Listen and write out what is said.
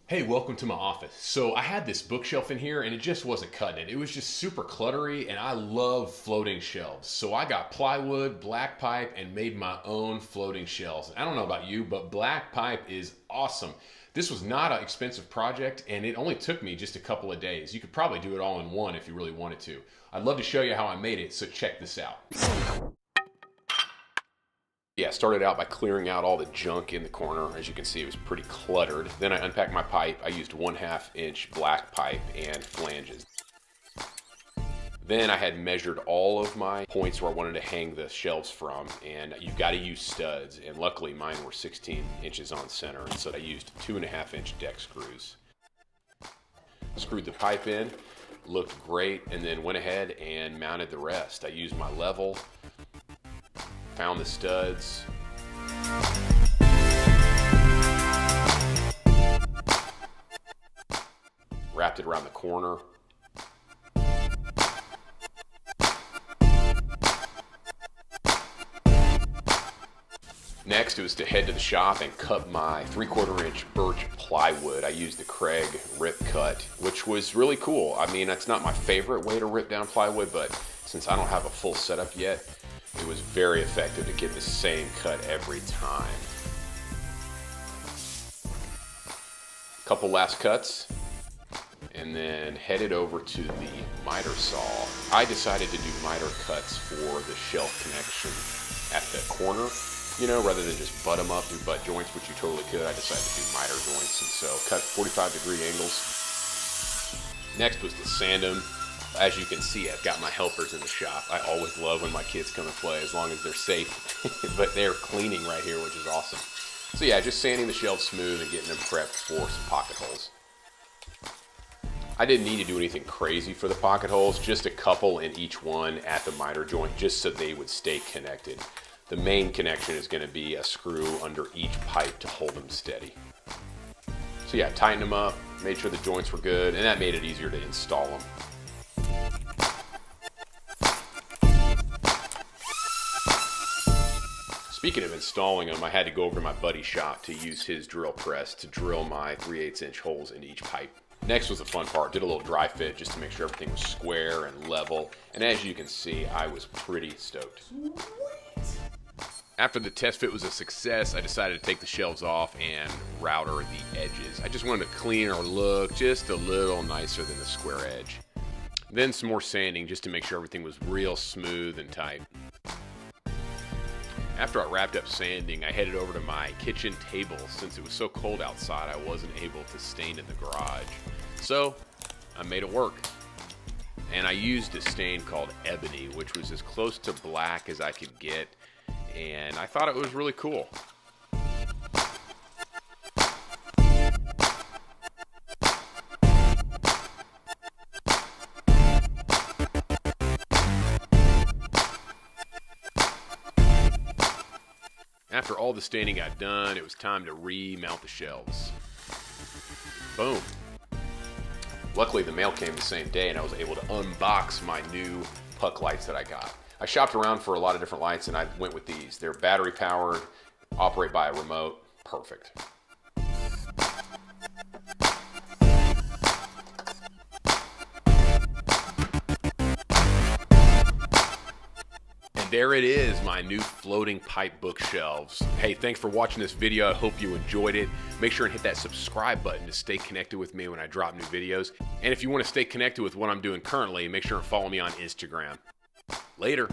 Hey, welcome to my office. So I had this bookshelf in here and it just wasn't cutting it. It was just super cluttery and I love floating shelves. So I got plywood, black pipe, and made my own floating shelves. I don't know about you, but black pipe is awesome. This was not an expensive project and it only took me just a couple of days. You could probably do it all in one if you really wanted to. I'd love to show you how I made it, so check this out. Yeah, started out by clearing out all the junk in the corner. As you can see, it was pretty cluttered. Then I unpacked my pipe. I used 1/2 inch black pipe and flanges. Then I had measured all of my points where I wanted to hang the shelves from, and you've got to use studs, and luckily mine were 16 inches on center, and so I used 2.5 inch deck screws. Screwed the pipe in, looked great, and then went ahead and mounted the rest. I used my level, found the studs, wrapped it around the corner, next it was to head to the shop and cut my 3/4 inch birch plywood. I used the Craig rip cut, which was really cool. I mean, that's not my favorite way to rip down plywood, but since I don't have a full setup yet, it was very effective to get the same cut every time. Couple last cuts, and then headed over to the miter saw. I decided to do miter cuts for the shelf connection at the corner, rather than just butt them up, do butt joints, which you totally could. I decided to do miter joints, and so cut 45-degree angles. Next was to sand them. As you can see, I've got my helpers in the shop. I always love when my kids come and play, as long as they're safe. But they're cleaning right here, which is awesome. So yeah, just sanding the shelves smooth and getting them prepped for some pocket holes. I didn't need to do anything crazy for the pocket holes, just a couple in each one at the miter joint, just so they would stay connected. The main connection is going to be a screw under each pipe to hold them steady. So yeah, tightened them up, made sure the joints were good, and that made it easier to install them. Speaking of installing them, I had to go over to my buddy's shop to use his drill press to drill my 3/8 inch holes into each pipe. Next was the fun part. Did a little dry fit just to make sure everything was square and level. And as you can see, I was pretty stoked. After the test fit was a success, I decided to take the shelves off and router the edges. I just wanted a cleaner look, just a little nicer than the square edge. Then some more sanding just to make sure everything was real smooth and tight. After I wrapped up sanding, I headed over to my kitchen table. Since it was so cold outside, I wasn't able to stain in the garage. So I made it work. And I used a stain called ebony, which was as close to black as I could get. And I thought it was really cool. After all the staining got done, it was time to remount the shelves. Boom. Luckily, the mail came the same day and I was able to unbox my new puck lights that I got. I shopped around for a lot of different lights and I went with these. They're battery powered, operate by a remote. Perfect. There it is, my new floating pipe bookshelves. Hey, thanks for watching this video. I hope you enjoyed it. Make sure and hit that subscribe button to stay connected with me when I drop new videos. And if you want to stay connected with what I'm doing currently, make sure and follow me on Instagram. Later.